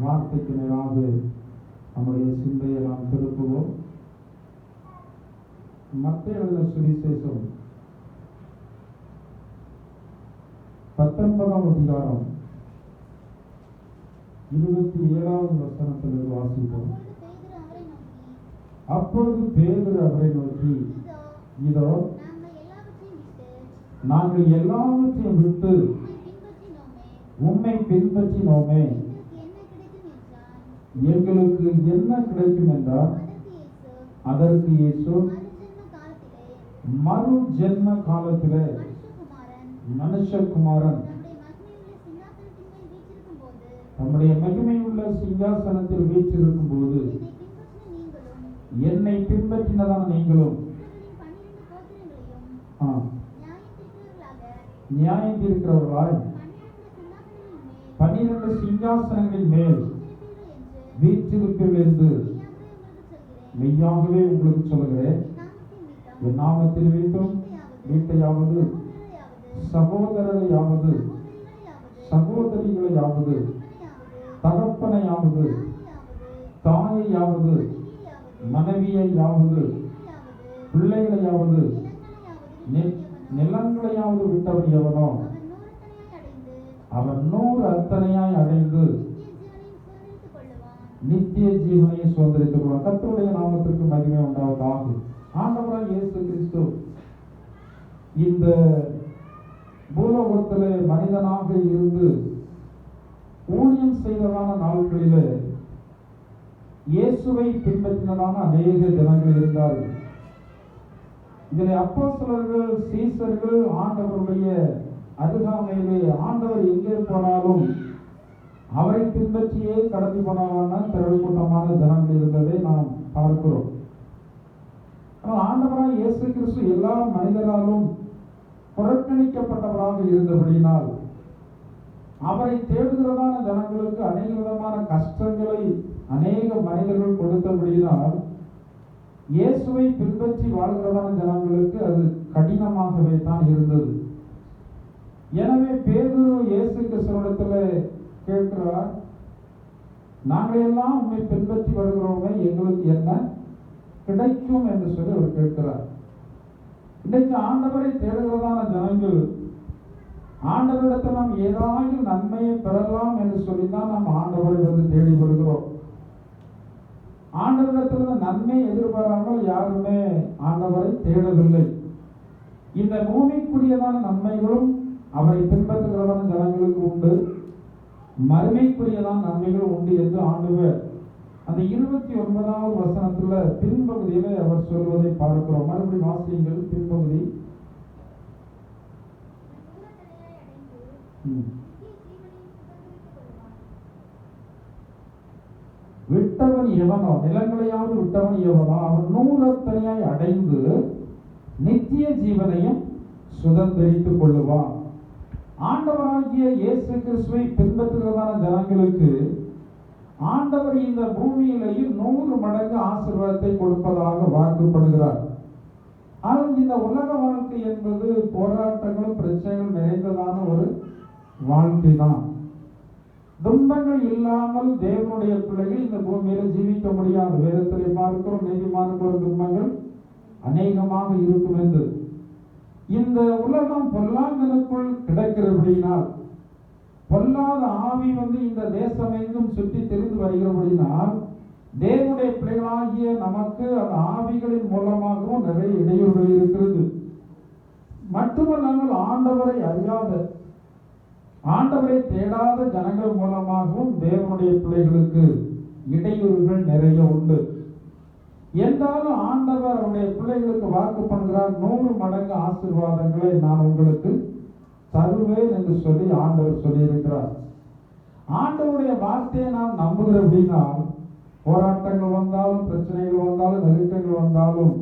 வார்த்தைக்கு நேராக நம்முடைய சிந்தையை நாம் திருப்புவோம். மத்தேயு எழுதின சுவிசேஷம் 19ஆம் அதிகாரம் 27வது வசனத்திலிருந்து வாசிப்போம். அப்பொழுது பேதுரு அவரை நோக்கி, இதோ நாங்கள் எல்லாவற்றையும் விட்டு உம்மை பின்பற்றினோமே, எங்களுக்கு என்ன கிடைக்கும் என்றார். அதற்கு இயேசு, மறு ஜென்ம காலத்திலே மனுஷகுமாரன் தம்முடைய மகிமையுள்ள சிங்காசனத்தில் வீற்றிருக்கும் போது என்னை பின்பற்றினதான நீங்களும் நியாயம் தீர்க்கிறவர்களாய் 12 சிங்காசனங்களின் மேல் வீற்றிருப்பீர்கள் என்று மெய்யாகவே உங்களுக்கு சொல்கிறேன். என் நாமத்தில் வீட்டையாவது சகோதரரையாவது சகோதரிகளையாவது தகப்பனையாவது தாயையாவது மனைவியையாவது பிள்ளைகளையாவது நிலங்களையாவது விட்டவன் எவனோ அவன் 100 அத்தனையாய் அடைந்து நித்திய ஜீவனை சுதந்திரித்துக் கொள்வான். கர்த்தருடைய நாமத்திற்கு மகிமை உண்டாவதாக. ஆண்டவராகிய இயேசு கிறிஸ்து இந்த பூலோகத்திலே மனிதனாக இருந்து ஊழியம் செய்ததான நாட்களிலே இயேசுவை பின்பற்றினதான அநேக ஜனங்கள் இருந்தார்கள். இதில் அப்போஸ்தலர்கள், சீசர்கள் ஆண்டவருடைய அருகாமையிலே ஆண்டவர் எங்கே போனாலும் அவரை பின்பற்றியே கடந்து போனவான திரள் கூட்டமான ஜனங்கள் இருந்ததை நாம் பார்க்கிறோம். ஆண்டவராய் இயேசு கிறிஸ்து எல்லா மனிதராலும் புறக்கணிக்கப்பட்டவராக இருந்தபடியினால் அவரை தேடுகிறதான ஜனங்களுக்கு அநேக விதமான கஷ்டங்களை அநேக மனிதர்கள் கொடுத்தபடியினால் இயேசுவை பின்பற்றி வாழ்கிறதான ஜனங்களுக்கு அது கடினமாகவே தான் இருந்தது. எனவே பேதுரு இயேசு கிறிஸ்துவிடத்தில் கேட்கிறார், நாங்கள் எல்லாம் உண்மை பின்பற்றி வருகிறோமே, எங்களுக்கு என்ன கிடைக்கும் என்று சொல்லி அவர் கேட்கிறார். இன்றைக்கு ஆண்டவரை தேடுகிறதான ஜனங்கள் ஆண்டவரிடத்தில் நாம் ஏதாவது நன்மையை பெறலாம் என்று சொல்லிதான் நாம் ஆண்டவரை தேடி வருகிறோம். ஆண்டவரிடத்தில் நன்மை எதிர்பாராமல் யாருமே ஆண்டவரை தேடவில்லை. இந்த பூமிக்குரியதான நன்மைகளும் அவரை பின்பற்றுகிறதான ஜனங்களுக்கு உண்டு, மறுமைக்குரியதான நன்மைகள் உண்டு என்று ஆண்டவர் அந்த 29வது வசனத்துல பின்பகுதியில அவர் சொல்வதை பார்க்கிறோம். மறுபடியும் வாசியுங்கள் பின்பகுதி. விட்டவன் எவனோ, நிலங்களையாவது விட்டவன் எவனோ அவன் 100 அத்தனையாய் அடைந்து நித்திய ஜீவனையும் சுதந்திரித்துக் கொள்ளுவான். ஆண்டவராகிய இயேசு கிறிஸ்துவை பின்பற்றுகிறதான ஜனங்களுக்கு ஆண்டவர் இந்த பூமியிலேயும் 100 மடங்கு ஆசீர்வாதத்தை கொடுப்பதாக வாக்குப்படுகிறார். ஆனால் இந்த உலக வாழ்க்கை என்பது போராட்டங்களும் பிரச்சனைகள் நிறைந்ததான ஒரு வாழ்க்கை தான். துன்பங்கள் இல்லாமல் தேவனுடைய பிள்ளைகள் இந்த பூமியில ஜீவிக்க முடியாது. வேதத்திலே பார்க்கிறோம், நீதிமானுக்கு ஒரு துன்பங்கள் அநேகமாக இருக்கும் என்று. இந்த உலகம் பொல்லாங்கனுக்குள் கிடக்கிறபடினால், பொல்லாத ஆவி இந்த தேசம் எங்கும் சுற்றி தெரிந்து வருகிறபடினால் தேவனுடைய பிள்ளைகளாகிய நமக்கு அந்த ஆவிகளின் மூலமாகவும் நிறைய இடையூறுகள் இருக்கிறது. மட்டுமல்லாமல் ஆண்டவரை அறியாத, ஆண்டவரை தேடாத ஜனங்கள் மூலமாகவும் தேவனுடைய பிள்ளைகளுக்கு இடையூறுகள் நிறைய உண்டு. என்றாலும் ஆண்டவர் அவருடைய பிள்ளைகளுக்கு வாக்கு பண்ணுகிறார், 100 மடங்கு ஆசீர்வாதங்களை நான் உங்களுக்கு தருவேன் என்று சொல்லி ஆண்டவர் சொல்லியிருக்கிறார். ஆண்டவருடைய வார்த்தையை நாம் நம்புகிற அப்படின்னா, போராட்டங்கள் வந்தாலும், பிரச்சனைகள் வந்தாலும், நெருக்கங்கள் வந்தாலும்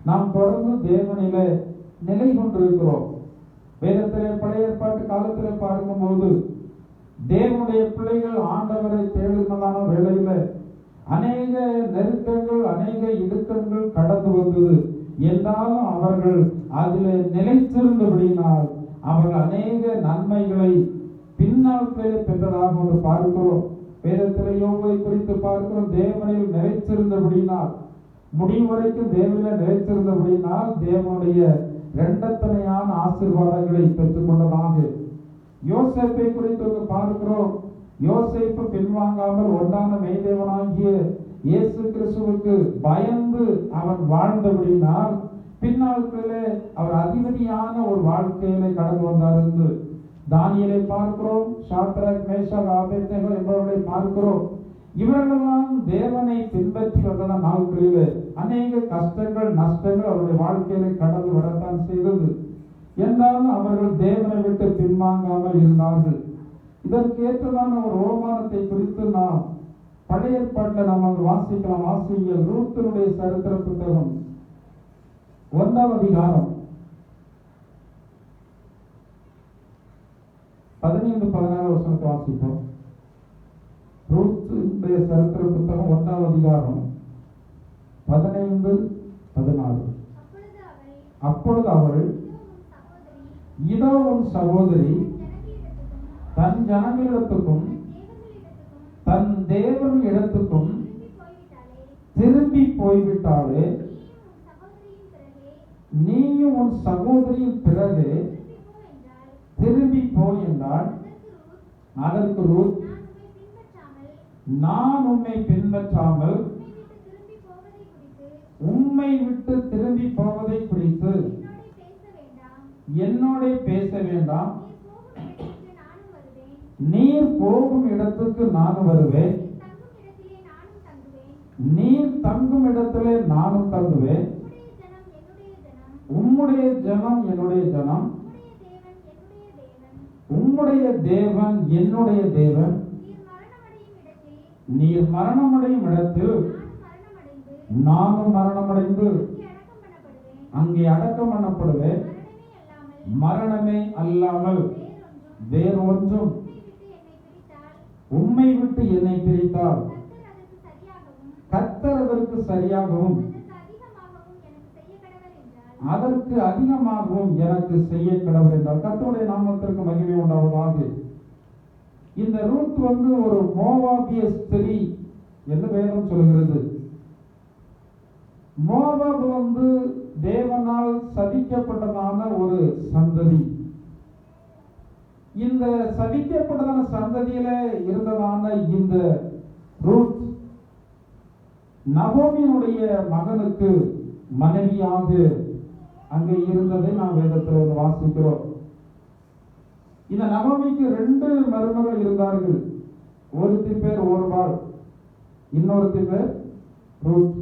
நாம் தொடர்ந்து தேவனிலே நிலை கொண்டிருக்கிறோம். வேதத்திலே பழைய ஏற்பாட்டு காலத்திலே பார்க்கும்போது தேவனுடைய பிள்ளைகள் ஆண்டவரை தேடுவதான வேளையில அநேக நெருக்கங்கள், அநேக இடுக்கங்கள் கடந்து வந்தது. என்றாலும் அவர்கள் அதிலே நிலைத்திருந்தபடியினால் அவர்கள் அநேக நன்மைகளை பின்னாட்களிலே பெற்றதாக பார்க்கிறோம். வேதத்தில் யோபை குறித்து பார்க்கிறோம். தேவனில் நிலைத்திருந்தபடினால், முடிவு வரைக்கும் தேவனில் நிலைத்திருந்தபடினால் தேவனுடைய இரண்டத்தனையான ஆசீர்வாதங்களை பெற்றுக் கொண்டதாக. யோசேப்பை குறித்து பார்க்கிறோம். யோசேப்பு பின்வாங்காமல் ஒன்றான மெய்தேவனாகிய இயேசு கிறிஸ்துவுக்கு பயந்து அவன் வாழ்ந்தபடினால் பின்னாட்களிலே அவர் அதிபதியான ஒரு வாழ்க்கையிலே கடந்து வந்தார் என்று தானியேலை பார்க்கிறோம். சாத்ராக், மேஷாக், ஆபேத்நேகோ என்பவர்களை பார்க்கிறோம். இவர்களெல்லாம் தேவனை பின்பற்றி வந்த நாட்களிலே அநேக கஷ்டங்கள், நஷ்டங்கள் அவருடைய வாழ்க்கையிலே கடந்து வரத்தான் செய்தது. என்றாலும் அவர்கள் தேவனை விட்டு பின்வாங்காமல் இருந்தார்கள். இதற்கு ஏற்றதான ஒரு ஓமானத்தை குறித்து நாம் பழைய ஏற்பாட்டில் நாம் வாசிக்கலாம். வாசியுங்கள். ரூத்தினுடைய சரித்திர புத்தகம் 1ஆம் அதிகாரம் 15-16 வசனத்தை வாசிப்போம். ரூத்துடைய சரித்திர புத்தகம் 1ஆம் அதிகாரம் 15-16. அப்பொழுது அவள், இதோ உன் சகோதரி தன் ஜனங்களிடத்துக்கும் தன் தேவனிடத்துக்கும் திரும்பி போய்விட்டாளே, நீயும் உன் சகோதரியின் பிறகு திரும்பி போய் என்றால், அதற்கு ரூத், நான் உம்மை பின்பற்றாமல் உம்மை விட்டு திரும்பி போவதை குறித்து என்னோட பேச வேண்டாம். நீர் போகும் இடத்துக்கு நானும் வருவேன், நீர் தங்கும் இடத்திலே நானும் தங்குவேன். உம்முடைய ஜனம் என்னுடைய ஜனம், உம்முடைய தேவன் என்னுடைய தேவன். நீர் மரணமடையும் இடத்தில் நானும் மரணமடைந்து அங்கே அடக்கம் பண்ணப்படுவேன். மரணமே அல்லாமல் வேறொன்றும் உம்மை விட்டு என்னை பிரித்தால் கர்த்தர் அதற்கு சரியாகவும் அதற்கு அதிகமாகவும் எனக்கு செய்ய கடவுள் என்றால். கர்த்தருடைய நாமத்திற்கு மகிமை உண்டாவதாக. இந்த ரூத் ஒரு மோவாபிய ஸ்திரீ என்று வேதம் சொல்கிறது. மோவாப் தேவனால் சதிக்கப்பட்டதான ஒரு சந்ததி. இந்த சதிக்கப்பட்டதான சந்ததியில இருந்ததான இந்த ரூத் நகோமியினுடைய மகனுக்கு மனைவியாக அங்கே இருந்ததை நாம் வேதத்தில் வாசிக்கிறோம். இந்த நகோமிக்கு 2 மருமகள் இருந்தார்கள். ஒருத்தி பேர் ஓர்பாள், இன்னொருத்தி பேர் ரூத்.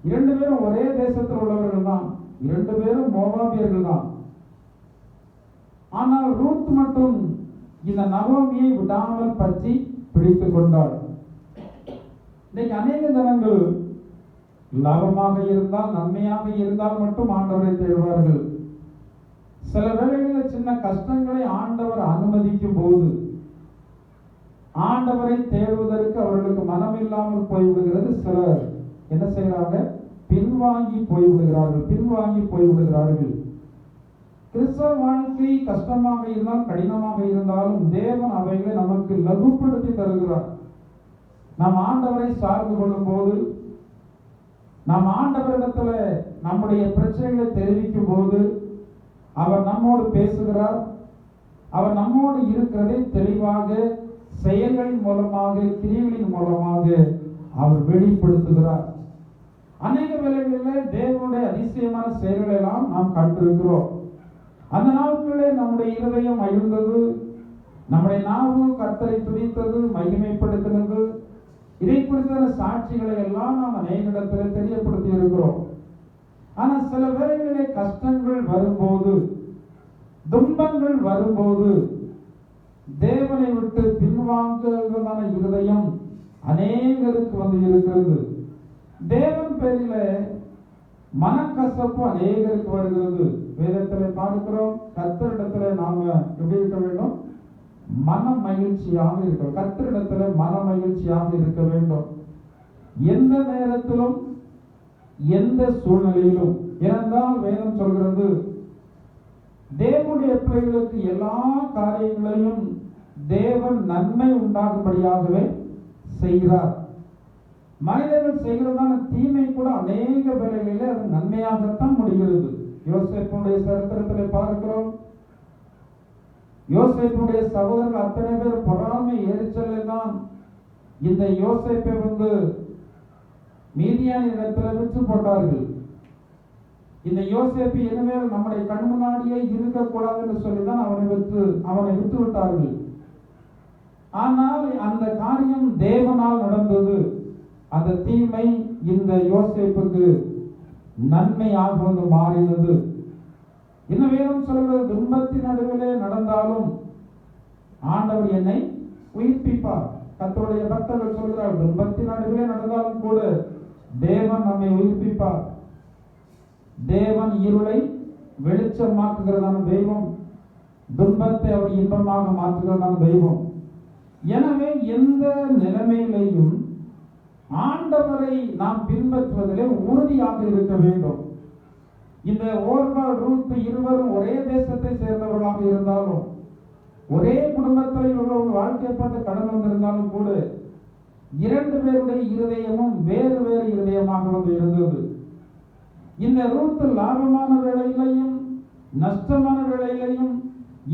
2 பேரும் ஒரே தேசத்தில் உள்ளவர்கள் தான். 2 பேரும் மோவாபியர்கள் தான். ஆனால் ரூத் மட்டும் இந்த நகோமியை விடாமல் பற்றி பிடித்துக் கொண்டாள். இன்னைக்கு அநேக ஜனங்கள் லாபமாக இருந்தால், நன்மையாக இருந்தால் மட்டும் ஆண்டவரை தேடுவார்கள். சில வேளைகளில் சின்ன கஷ்டங்களை ஆண்டவர் அனுமதிக்கும் போது ஆண்டவரை தேடுவதற்கு அவர்களுக்கு மனம் இல்லாமல் போய்விடுகிறது. சிலர் என்ன செய்கிறாங்க? பின்வாங்கி போய்விடுகிறார்கள். கிறிஸ்தவ வாழ்க்கை கஷ்டமாக இருந்தால், கடினமாக இருந்தாலும் தேவன் அவைகளை நமக்கு லகுப்படுத்தி தருகிறார். நாம் ஆண்டவரை சார்ந்து கொள்ளும் போது, நாம் ஆண்டவரிடத்துல நம்முடைய பிரச்சனைகளை தெரிவிக்கும் போது அவர் நம்மோடு பேசுகிறார். அவர் நம்மோடு இருக்கிறதை தெளிவாக செயல்களின் மூலமாக, கிரியைகளின் மூலமாக அவர் வெளிப்படுத்துகிறார். அநேக வேளைகளில் தேவனுடைய அதிசயமான செயல்களை எல்லாம் நாம் கண்டிருக்கிறோம். அந்த நாட்களிலே நம்முடைய இருதயம் மகிழ்ந்தது, நம்முடைய நாவு கர்த்தரை துதித்தது, மகிமைப்படுத்தினது. இதை குறித்த சாட்சிகளை எல்லாம் நாம் அநேக இடத்துல தெரியப்படுத்தி இருக்கிறோம். ஆனா சில வேளைகளிலே கஷ்டங்கள் வரும்போது, துன்பங்கள் வரும்போது தேவனை விட்டு பின்வாங்குவதான இருதயம் அநேகருக்கு இருக்கிறது. தேவன் பேரில மனக்கசப்பு அநேகருக்கு வருகிறது. வேதத்திலே பார்க்கிறோம். கர்த்தரிடத்துல நாம எப்படி இருக்க வேண்டும்? மன மகிழ்ச்சியாக இருக்க. கர்த்தரிடத்துல மன மகிழ்ச்சியாக இருக்க வேண்டும். எந்த நேரத்திலும், எந்த சூழ்நிலையிலும். ஏனென்றால் வேதம் சொல்கிறது, தேவனுடைய பிள்ளைகளுக்கு எல்லா காரியங்களையும் தேவன் நன்மை உண்டாகும்படியாகவே செய்கிறார். மனிதர்கள் செய்கிறதான தீமை கூட அநேக வேளைகளிலே அது நன்மையாகத்தான் முடிகிறது. யோசேப்புடைய சரித்திரத்தில் பார்க்கிறோம். யோசேப்புடைய சகோதரர்கள் அத்தனை பேர் பொறாமை எரிச்சலை தான் இந்த யோசேப்பை மீதியான இடத்துல விற்று போட்டார்கள். இந்த யோசேப்பு இனிமேல் நம்முடைய கண் முன்னாடியே இருக்கக்கூடாது என்று சொல்லிதான் அவனை விட்டு விட்டார்கள். ஆனால் அந்த காரியம் தேவனால் நடந்தது. அந்த தீமை இந்த யோசேப்புக்கு நன்மையாக மாறினது. இன்னும் வேதம் சொல்கிறது, துன்பத்தின் நடுவிலே நடந்தாலும் ஆண்டவர் என்னை உயிர்ப்பிப்பார். கர்த்தருடைய பக்தர்கள் சொல்கிறார், துன்பத்தின் நடுவிலே நடந்தாலும் கூட தேவன் நம்மை உயிர்ப்பிப்பார். தேவன் இருளை வெளிச்சமாக்குகிறதான தெய்வம், துன்பத்தை அவர் இன்பமாக மாற்றுகிறதான தெய்வம். எனவே எந்த நிலைமையிலையும் ஆண்டவரை நாம் பின்பற்றுவதிலே உறுதியாக இருக்க வேண்டும். இந்த ஓர்பால் ரூத் இருவரும் ஒரே தேசத்தை சேர்ந்தவர்களாக இருந்தாலும், ஒரே குடும்பத்தில் இவர்கள் வாழ்க்கைப்பட்டு கடன் வந்திருந்தாலும் கூட இரண்டு பேருடைய இருதயமும் வேறு வேறு இருதயமாக இருந்தது. இந்த ரூத் லாபமான வேளையிலையும் நஷ்டமான வேளையிலையும்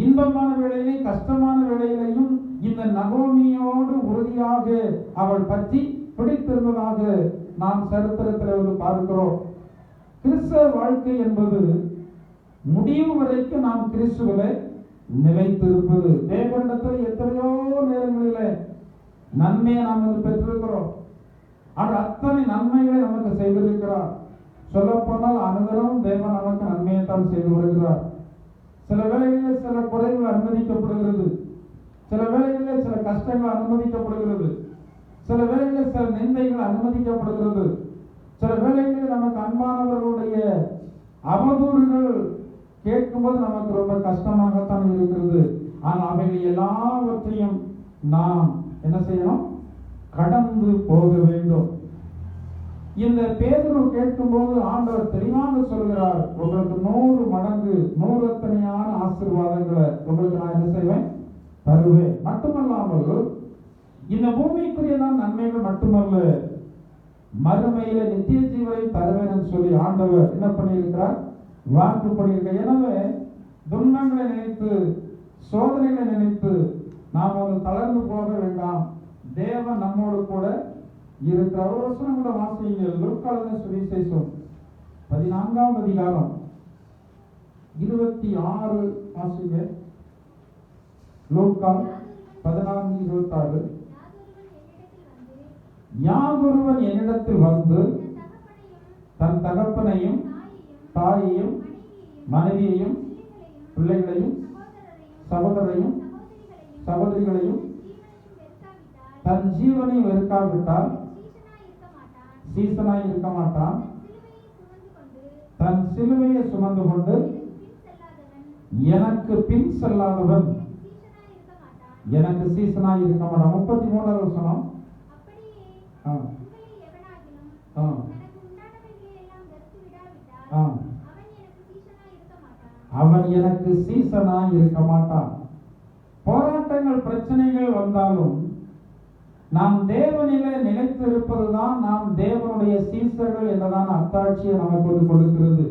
இன்பமான வேளையிலையும் கஷ்டமான வேளையிலையும் இந்த நகோமியோடு உறுதியாக அவள் பற்றி பிடித்திருந்ததாக நாம் சரித்திரத்தில் பார்க்கிறோம். கிறிஸ்தவ வாழ்க்கை என்பது முடிவு வரைக்கும் நாம் கிறிஸ்துவிலே நிலைத்திருப்பது. தேவனிடத்தில் எத்தனையோ நேரங்களிலே நன்மையை நாம் பெற்றிருக்கிறோம். அவர் அத்தனை நன்மைகளை நமக்கு செய்திருக்கிறார். சொல்ல போனால் அனுதினமும் தேவன் நமக்கு நன்மையைத்தான் செய்து வருகிறார். சில வேளைகளில் சில குறைகள் அனுமதிக்கப்படுகிறது, சில வேளைகளில் சில கஷ்டங்கள் அனுமதிக்கப்படுகிறது, சில வேளைகளில் சில நிந்தைகள் அனுமதிக்கப்படுகிறது, சில வேளைகளில் நமக்கு அன்பானவர்களுடைய அவதூறுகள் கேட்கும்போது நமக்கு ரொம்ப கஷ்டமாகத்தான் இருக்கிறது. ஆனால் அவைகள் எல்லாவற்றையும் நாம் என்ன செய்யணும்? கடந்து போக வேண்டும். இந்த பேதுரு கேட்கும்போது ஆண்டவர் தெளிவாக சொல்கிறார், உங்களுக்கு 100 மடங்கு 100 ஆசீர்வாதங்களை உங்களுக்கு நான் என்ன செய்வேன்? தருவேன். மட்டுமல்லாமல் இந்த பூமிக்குரியதான் நன்மைகள் மட்டுமல்ல, மறுமையில நித்திய ஜீவனை தருவேன் என்று சொல்லி ஆண்டவர் என்ன பண்ணியிருக்கிறார்? வாக்கு பண்ணியிருக்க. எனவே துன்பங்களை நினைத்து சோதனைகளை நினைத்து நாம் தளர்ந்து போக வேண்டாம். தேவன் நம்மோடு கூட இருக்கிற வசனம் கூட வாசியுங்கள். லூக்காவின் சுவிசேஷம் 14ஆம் அதிகாரம் 26 வாசிங்க. லூக்கா 14:26. யாதொருவன் என்னிடத்தில் வந்து தன் தகப்பனையும் தாயையும் மனைவியையும் பிள்ளைகளையும் சகோதரரையும் சகோதரிகளையும் தன் ஜீவனை வெறுக்காவிட்டால் சீசனாய் இருக்க மாட்டான். தன் சிலுவையை சுமந்து கொண்டு எனக்கு பின் செல்லாதவன் எனக்கு சீசனாய் இருக்க மாட்டான். 33ஆவது வசனம். அவன் எனக்கு சீசனாய் இருக்க மாட்டான். போராட்டங்கள் பிரச்சனைகள் வந்தாலும் நாம் தேவனிலே நிலைத்திருப்பதுதான் நாம் தேவனுடைய சீசர்கள் என்றதான அத்தாட்சியை நமக்கு கொடுக்கிறது.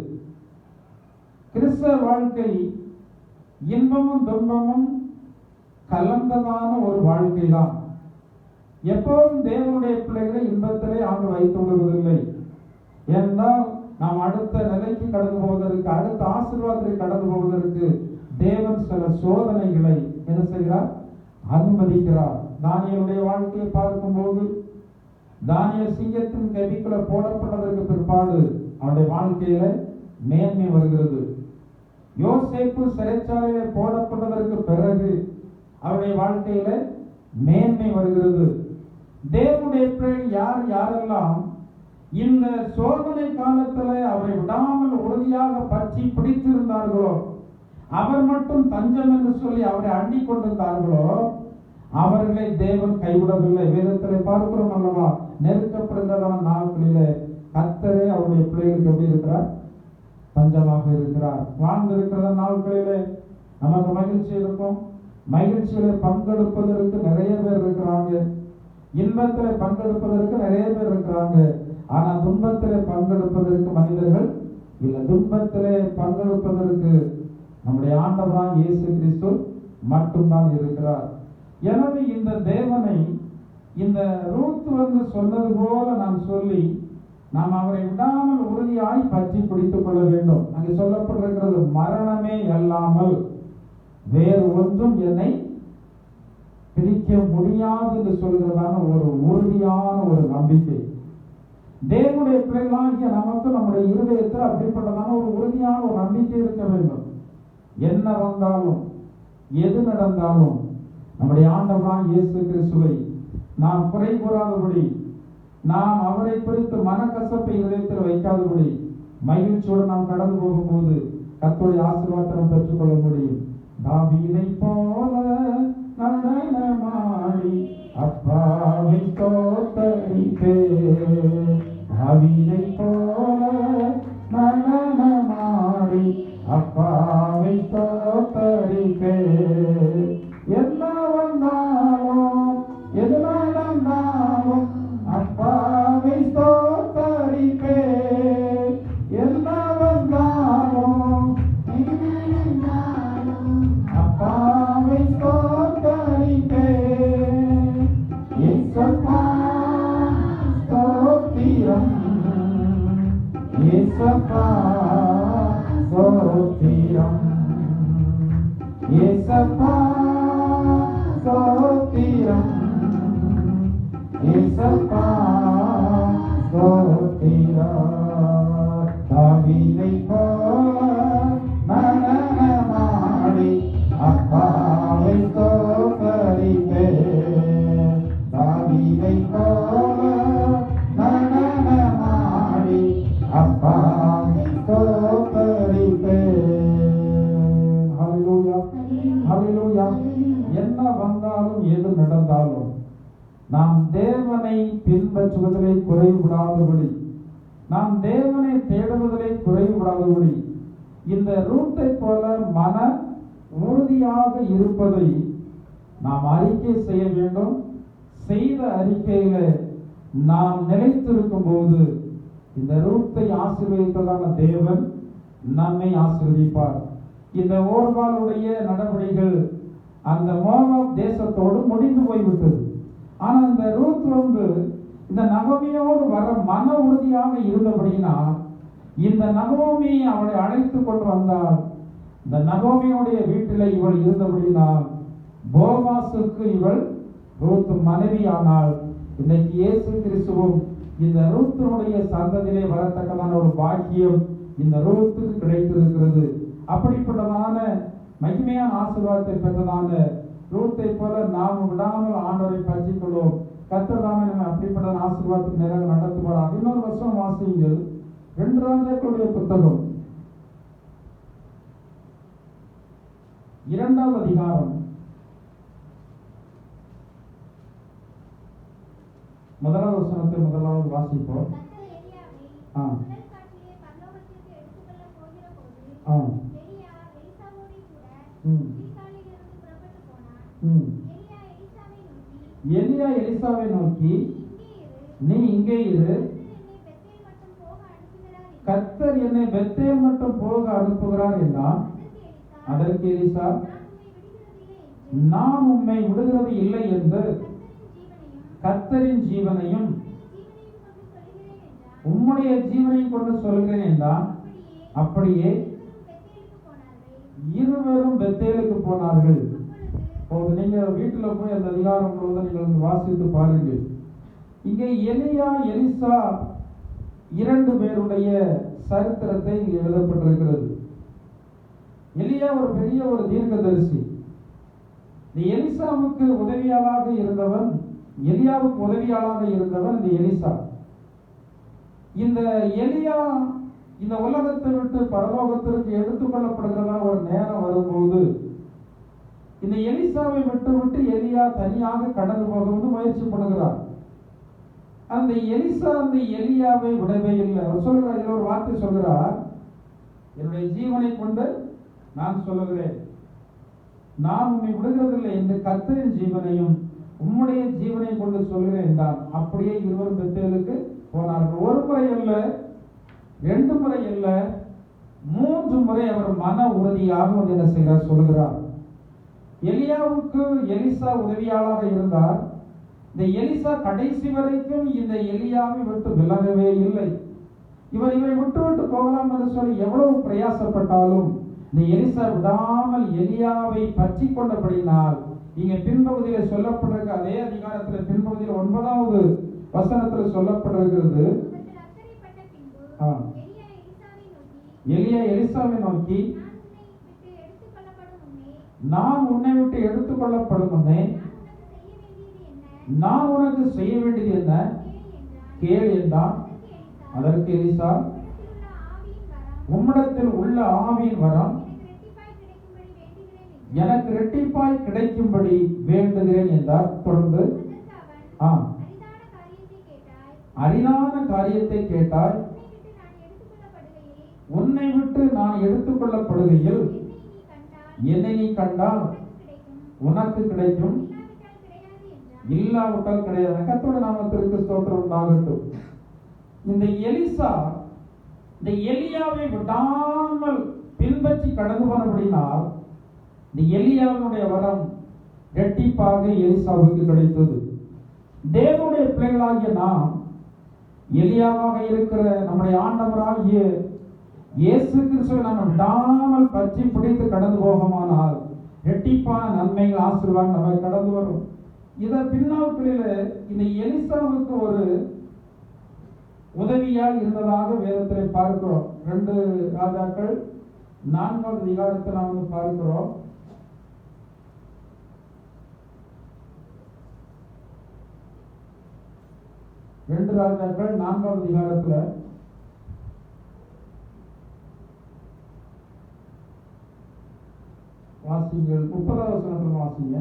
கிறிஸ்தவ வாழ்க்கை இன்பமும் துன்பமும் கலந்ததான ஒரு வாழ்க்கை தான். எப்போதும் தேவனுடைய பிள்ளைகளை இன்பத்திலே ஆண்டு வைத்துக் கொள்வதில்லை. ஏனென்றால் நாம் அடுத்த நிலைக்கு கடந்து போவதற்கு, அடுத்த ஆசீர்வாதத்தை கடந்து போவதற்கு தேவன் சில சோதனைகளை என்ன செய்கிறார்? அனுமதிக்கிறார். தானியேலுடைய வாழ்க்கையை பார்க்கும்போது தானியேல் சிங்கத்தின் கெபிக்குள்ள போடப்பட்டதற்கு பிற்பாடு அவருடைய வாழ்க்கையில மேன்மை வருகிறது. யோசேப்பு சிறைச்சாலையில போடப்பட்டதற்கு பிறகு அவருடைய வாழ்க்கையில மேன்மை வருகிறது. தேவனுடைய பிள்ளைகள் யாரெல்லாம் இந்த சோதனை காலத்துல அவரை விடாமல் உறுதியாக பற்றி பிடித்திருந்தார்களோ, அவர் மட்டும் தஞ்சம் என்று சொல்லி அவரை அண்டிக் கொண்டிருந்தார்களோ, அவர்களை தேவன் கைவிடவில்லை. வேதத்திலே பார்க்கிறோம் அல்லவா? நெருக்கப்படுகிறதான நாட்களிலே கர்த்தரே அவருடைய பிள்ளைகளுக்கு எப்படி இருக்கிறார்? தஞ்சமாக இருக்கிறார். வாழ்ந்திருக்கிற நாட்களிலே நமக்கு மகிழ்ச்சி இருக்கும், மகிழ்ச்சியில பங்கெடுப்பதற்கு நிறைய பேர் இருக்கிறாங்க, இன்பத்தில பங்கெடுப்பதற்கு நிறைய பேர் இருக்கிறாங்க. ஆனா துன்பத்திலே பங்கெடுப்பதற்கு மனிதர்கள் இல்லை. துன்பத்திலே பங்கெடுப்பதற்கு நம்முடைய ஆண்டவராக இயேசு கிறிஸ்து மட்டும்தான் இருக்கிறார். எனவே இந்த தேவனை இந்த ரூத் சொன்னது போல நாம் சொல்லி நாம் அவரை விடாமல் உறுதியாய் பற்றி பிடித்துக் கொள்ள வேண்டும். அங்கே சொல்லப்பட்டிருக்கிறது, மரணமே அல்லாமல் வேறு ஒன்றும் என்னை பிரிக்க முடியாது என்று சொல்கிறதான ஒரு உறுதியான ஒரு நம்பிக்கை. தேவனுடைய பிள்ளைகளாகிய நமக்கு நம்முடைய இருதயத்தில் அப்படிப்பட்டதான ஒரு உறுதியான ஒரு நம்பிக்கை இருக்க வேண்டும். என்ன வந்தாலும் எது நடந்தாலும் நம்முடைய ஆண்டவராகிய இயேசு கிறிஸ்துவை நாம் குறை கூறாதபடி, நாம் அவரை குறித்து மனக்கசப்பை இதயத்தில் வைக்காதபடி மகிழ்ச்சியோடு நாம் கடந்து போகும்போது கர்த்தருடைய ஆசீர்வாதத்தை பெற்றுக்கொள்ள முடியும். தாவீதை போல நடனமாடி அப்பாவை ஸ்தோத்தரிப்பேன். தாவீதை போல நடனமாடி அப்பாவை ஸ்தோத்தரிப்பேன். என்ன வந்தாலும் எது நடந்தாலும் அப்பாவை ஸ்தோத்தரிப்பேன். என்ன வந்தாலும் அப்பாவை ஸ்தோத்தரிப்பேன். இயேசப்பா ஸ்தோத்திரம், இயேசப்பா ஸ்தோத்திரம், இயேசப்பா ஸ்தோத்திரம், இயேசப்பா ஸ்தோத்திரம். தாவீதை போல நடனமாடி அப்பாவை ஸ்தோத்தரிப்பேன். தாவீதை போல நடனமாடி அப்பாவை ஸ்தோத்தரிப்பேன். ஹல்லேலூயா, ஹல்லேலூயா. என்ன வந்தாலும் எது நடந்தாலும் நாம் தேவனை பின்பற்றுவதிலே குறைவிடாதபடி, நாம் தேவனை தேடுவதிலே குறைவிடாதபடி, இந்த ரூத்தை போல மன உறுதியாக இருப்பதை நாம் அறிக்கை செய்ய வேண்டும். செய்த அறிக்கையில நாம் நிலைத்திருக்கும் போது இந்த ரூத்தை ஆசீர்வதித்ததான தேவன் நம்மை ஆசீர்வதிப்பார். இந்த ஓர்பாலுடைய நடவடிக்கைகள் அந்த மோவாப் தேசத்தோடு முடிந்து போய்விட்டது. ஆனா இந்த ரூத் இந்த நகோமியோடு வர மன உறுதியாக இருந்தபடினா, இந்த நகோமி அவளை அழைத்து கொண்டு வந்தால், இந்த நகோமியுடைய வீட்டில் இவள் இருந்தபடினால் போவாசுக்கு இவள் ரூத் மனைவி ஆனால், இன்னைக்கு இயேசு கிறிஸ்துவும் இந்த ரூத்தினுடைய சந்ததியிலே வரத்தக்கதான ஒரு பாக்கியம் இந்த ரூத்துக்கு கிடைத்திருக்கிறது. அப்படிப்பட்டதான மகிமையான ஆசீர்வாதத்தை பெற்றதான ரூத்தை போல நாம் விடாமல் ஆண்டவரை பற்றிக் கொள்வோம். கர்த்தர் தாமே நம்ம அப்படிப்பட்ட ஆசீர்வாதத்துக்கு நேராக நடத்துவாராக. இன்னொரு வருஷம் வாசியுங்கள், 2 ராஜாக்களுடைய புத்தகம் 2ஆம் அதிகாரம் 1ஆம் வசனத்தை முதலாவது வாசிப்போம். எலியா எலிசாவை நோக்கி, நீ இங்கே இரு, கர்த்தர் என்னை பெத்தேல் மட்டும் போக அனுப்புகிறார் என்றான். அதற்கு எலிசா, நான் உம்மை விடுகிறது இல்லை என்று கர்த்தரின் ஜீவனையும் உம்முடைய ஜீவனையும் கொண்டு சொல்கிறேன் என்றான். அப்படியே இருவரும் பெத்தேலுக்கு போனார்கள். நீங்க வீட்டுல போய் அந்த அதிகாரம் முழுவதும் நீங்கள் வாசித்து பாருங்கள். இங்கே எலியா எலிசா 2 பேருடைய சரித்திரத்தை இங்கே எழுதப்பட்டிருக்கிறது. எலியா ஒரு பெரிய ஒரு தீர்க்கதரிசி. எலிசாவுக்கு உதவியாளாக இருந்தவன், எலியாவுக்கு உதவியாளாக இருந்தவன் இந்த எலிசா. இந்த எலியா இந்த உலகத்தை விட்டு பரலோகத்திற்கு எடுத்துக்கொள்ளப்படுகிறதா ஒரு நேரம் வரும்போது, இந்த எலிசாவை விட்டு எலியா தனியாக கடந்து போக முயற்சி பண்ணுகிறார். அந்த எலிசா அந்த எலியாவை விடவே இல்லை. அவர் சொல்கிறார், இதுல ஒரு வார்த்தை சொல்கிறார், என்னுடைய ஜீவனை கொண்டு நான் சொல்லுகிறேன், நான் உன்னை விடுகிறதில்லை என்று கர்த்தரின் ஜீவனையும் உம்முடைய ஜீவனை கொண்டு சொல்கிறேன் என்றான். அப்படியே இருவரும் பெத்தேலுக்கு போனார்கள். ஒரு முறை அல்ல, 2 முறை அல்ல, 3 முறை அவர் மன உறுதியாக வந்து என்ன செய்கிறார் சொல்கிறார். எலியாவுக்கு எலிசா உதவியாளராக இருந்தார். இந்த எலிசா கடைசி வரைக்கும் இந்த எலியாவை விட்டு விலகவே இல்லை. இவரை விட்டு போகலாம் என்று சொல்லி எவ்வளவு பிரயாசப்பட்டாலும் இந்த எலிசா விடாமல் எலியாவை பற்றி கொண்டபடினால் இங்க பின்பகுதியில் சொல்லப்பட்டிருக்க அதே அதிகாரத்தில் பின்பகுதியில் 9வது வசனத்தில் சொல்லப்பட்டிருக்கிறது. எலியா எலிசாவை நோக்கி, நான் உன்னை விட்டு எடுத்துக்கொள்ளப்படும் முன்னே நான் உனக்கு செய்ய வேண்டியது என்ன கேள் என்றான். அதற்கு எலிசா, உம்மிடத்தில் உள்ள ஆவியின் வரம் எனக்கு இரட்டிப்பாய் கிடைக்கும்படி வேண்டுகிறேன் என்றார். தொடர்ந்து, அரிதான காரியத்தை கேட்டாய், உன்னை விட்டு நான் எடுத்துக்கொள்ளப்படுகையில் என்னை நீ கண்டால் உனக்கு கிடைக்கும், இல்லாவிட்டால் கிடையாது. கர்த்தருடைய நாமத்திற்கு ஸ்தோத்திரம் உண்டாகட்டும். இந்த எலிசா இந்த எலியாவை விடாமல் பின்பற்றி கடந்து போனபடினால் இந்த எலியாவினுடைய வரம் இரட்டிப்பாக எலிசாவுக்கு கிடைத்தது. தேவனுடைய பிள்ளைகளாகிய நாம் எலியாவாக இருக்கிற நம்முடைய ஆண்டவராகிய இயேசு கிறிஸ்துவை நாம் விடாமல் பற்றி பிடித்து கடந்து போகமானால் இரட்டிப்பான நன்மைகள் ஆசீர்வாதம் நம்ம கடந்து வரும். இத பின்னாட்களில் இந்த எலிசாவுக்கு ஒரு உதவியால் இருந்ததாக வேதத்தில் பார்க்கிறோம். 2 ராஜாக்கள் 4வது அதிகாரத்தில் நாம் பார்க்கிறோம். ரெண்டு ராஜாக்கள் 4வது அதிகாரத்துல வாசிங்கள். 30வது வசனத்துல வாசிங்க.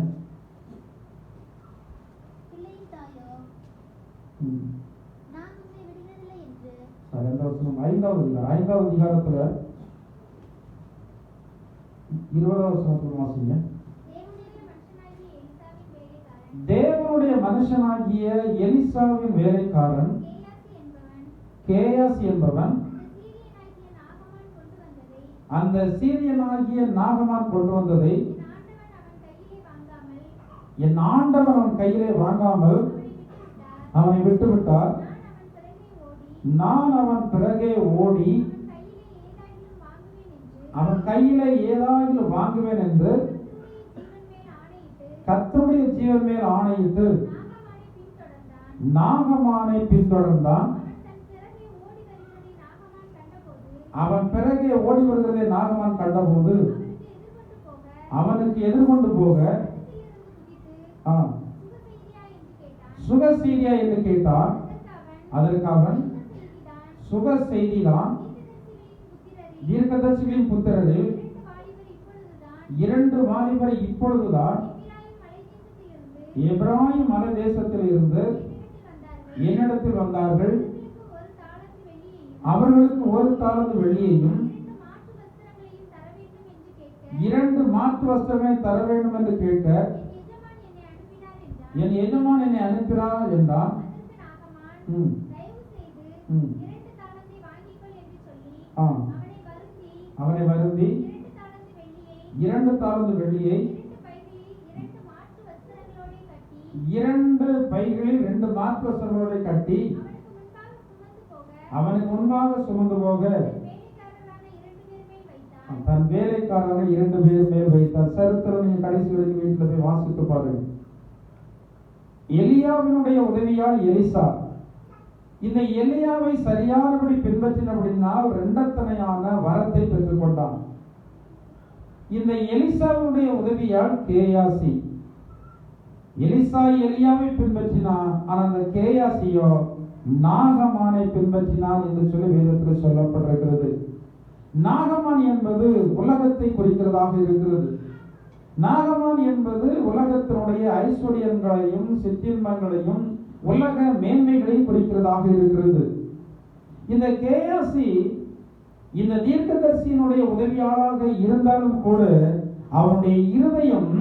ஐந்தாவது அதிகாரத்துல 20வது வசனத்துல வாசிங்க. தேவனுடைய மனுஷனாகிய எலிசாவின் வேலைக்காரன் கேயாசி என்பவன் அந்த சீரியனாகிய நாகமான் கொண்டு வந்ததை என் ஆண்டவன் அவன் கையிலே வாங்காமல் அவனை விட்டுவிட்டார். நான் அவன் பிறகே ஓடி அவன் கையில ஏதாவது வாங்குவேன் என்று கர்த்தருடைய ஜீவன் மேல் ஆணையிட்டு நாகமானை பின்தொடர்ந்தான். அவன் பிறகே ஓடி வருகிறதை நாகமான் கண்டபோது அவனுக்கு எதிர்கொண்டு போக சுகசீரியா என்று கேட்டான். அதற்கு அவன் சுக செய்திதான், தீர்க்கதரிசிகளின் புத்திரரில் 2 வாலிபர் இப்பொழுதுதான் எபிராயிம் மலை தேசத்தில் இருந்து என்னிடத்தில் வந்தார்கள். அவர்களுக்கு 1 தாலந்து வெள்ளியையும் 2 மாற்று வஸ்திரங்களை தர வேண்டும் என்று கேட்க என் எஜமான் என்னை அனுப்பினார் என்றான். அவனை வருந்தி 2 தாலந்து வெள்ளியை 2 பைகளில் 2 மாற்று வஸ்திரங்களோடு கட்டி அவனுக்கு முன்பாக சுமந்து போக தன் வேலைக்காரனை 2 பேர் மேல் வைத்தார். சரித்திரம் நீங்க கடைசி வரைக்கும் வீட்டில் போய் வாசித்து பாருங்க. எலியாவினுடைய உதவியால் எலிசா இந்த எலியாவை சரியானபடி பின்பற்றினபடினால் 2 வரத்தை பெற்றுக் கொண்டான். இந்த எலிசாவுடைய உதவியால் கேயாசி எலிசா எலியாவை பின்பற்றினான். ஆனால் அந்த கேயாசியோ நாகமானை பின்பற்றினான் என்று சொல்லி வேதத்தில் சொல்லப்பட்டிருக்கிறது. நாகமான் என்பது உலகத்தை குறிக்கிறதாக இருக்கிறது. நாகமான் என்பது உலகத்தினுடைய ஐஸ்வர்யங்களையும் சிற்றின்பங்களையும் உலக மேன்மைகளையும் குறிக்கிறதாக இருக்கிறது. இந்த கேயாசி இந்த தீர்க்கதரிசியினுடைய உதவியாளராக இருந்தாலும் கூட அவனுடைய இருதயம்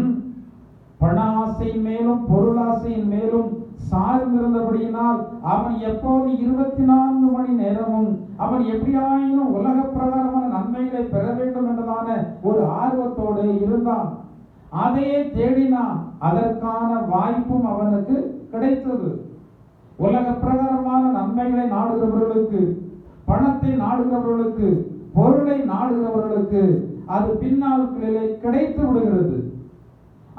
பணாசையின் மேலும் பொருளாசையின் மேலும் சார்ந்திருந்தபடியினால் அவன் எப்போது 24 மணி நேரமும் அவன் எப்படியாயினும் உலக பிரகாரமான நன்மைகளை பெற வேண்டும் என்றதான ஒரு ஆர்வத்தோடு இருந்தான். அதையே தேடினான். அதற்கான வாய்ப்பும் அவனுக்கு கிடைத்தது. உலக பிரகாரமான நன்மைகளை நாடுகிறவர்களுக்கு, பணத்தை நாடுகிறவர்களுக்கு, பொருளை நாடுகிறவர்களுக்கு அது பின்னாட்களிலே கிடைத்து விடுகிறது.